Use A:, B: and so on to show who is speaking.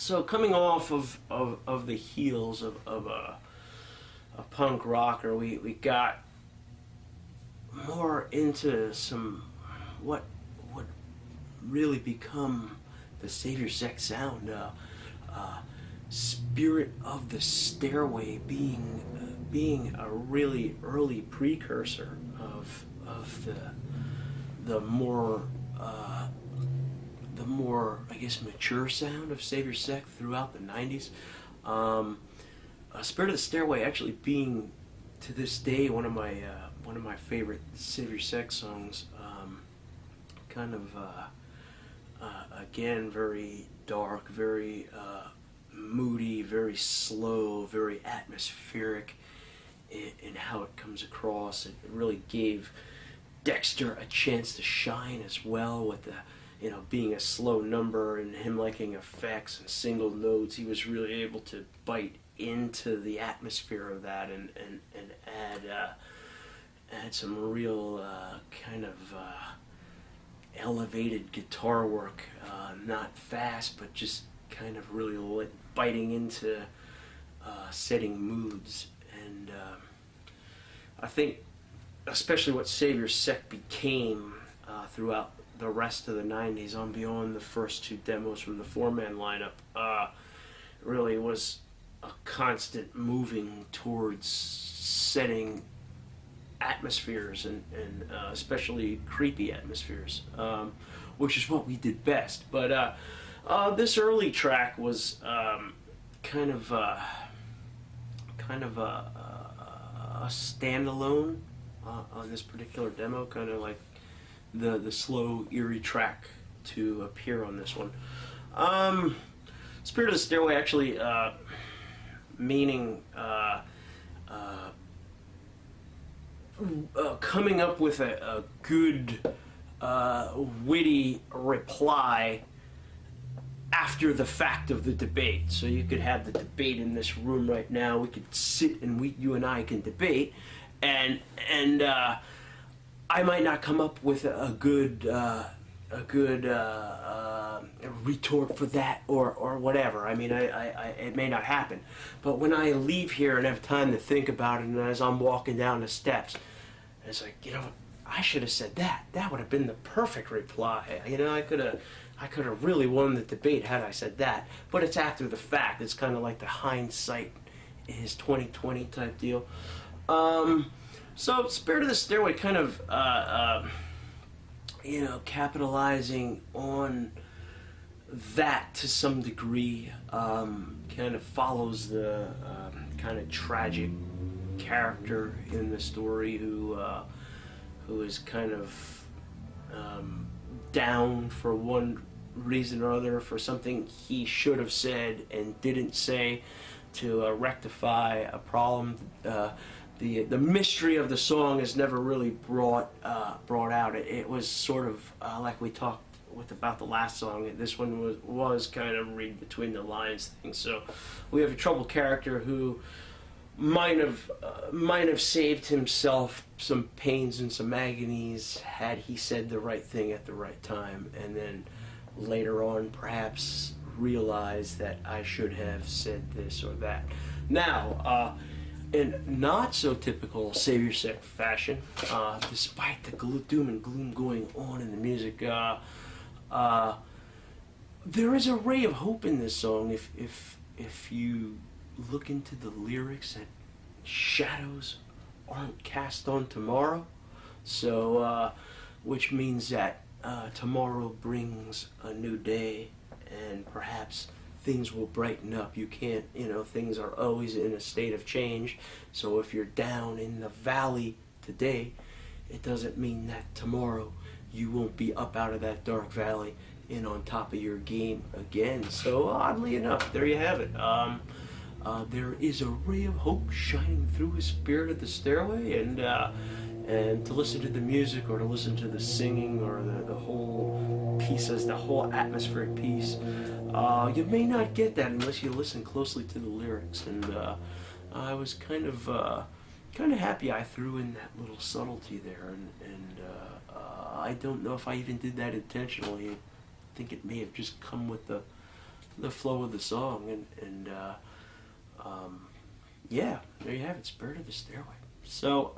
A: So coming off of the heels of a punk rocker, we got more into some what would really become the Savior Sect sound. Spirit of the Stairway being a really early precursor of the more I guess mature sound of Savior Sect throughout the 90s. Spirit of the Stairway actually being to this day one of my favorite Savior Sect songs. Kind of again very dark, very moody, very slow, very atmospheric in how it comes across. It really gave Dexter a chance to shine as well with the, being a slow number and him liking effects and single notes. He was really able to bite into the atmosphere of that and add some real kind of elevated guitar work, not fast, but just kind of really biting into setting moods. And I think especially what Savior Sect became throughout the rest of the 90s on beyond the first two demos from the four-man lineup really was a constant moving towards setting atmospheres and especially creepy atmospheres, which is what we did best. But this early track was kind of a standalone on this particular demo, kind of like the slow, eerie track to appear on this one. Spirit of the Stairway actually meaning coming up with a good, witty reply after the fact of the debate. So you could have the debate in this room right now. We could sit and you and I can debate, and I might not come up with a good retort for that or whatever. I mean, it may not happen. But when I leave here and have time to think about it, and as I'm walking down the steps, it's like, I should have said that. That would have been the perfect reply. I could have really won the debate had I said that. But it's after the fact. It's kind of like the hindsight is 20/20 type deal. So Spirit of the Stairway kind of capitalizing on that to some degree, kind of follows the kind of tragic character in the story who is kind of down for one reason or other, for something he should have said and didn't say to rectify a problem. The mystery of the song is never really brought out. It was sort of like we talked about the last song. This one was kind of read between the lines thing. So we have a troubled character who might have saved himself some pains and some agonies had he said the right thing at the right time, and then later on perhaps realized that I should have said this or that. Now, in not so typical Savior Sect fashion, despite the doom and gloom going on in the music, there is a ray of hope in this song if you look into the lyrics, that shadows aren't cast on tomorrow. So which means that tomorrow brings a new day, and perhaps things will brighten up. You can't, things are always in a state of change. So if you're down in the valley today, it doesn't mean that tomorrow you won't be up out of that dark valley and on top of your game again. So oddly enough, there you have it. There is a ray of hope shining through his Spirit of the Stairway, and to listen to the music or to listen to the singing or the whole pieces, the whole atmospheric piece, you may not get that unless you listen closely to the lyrics. And I was kind of happy I threw in that little subtlety there, and I don't know if I even did that intentionally. I think it may have just come with the the flow of the song, and yeah, there you have it, Spirit of the Stairway. So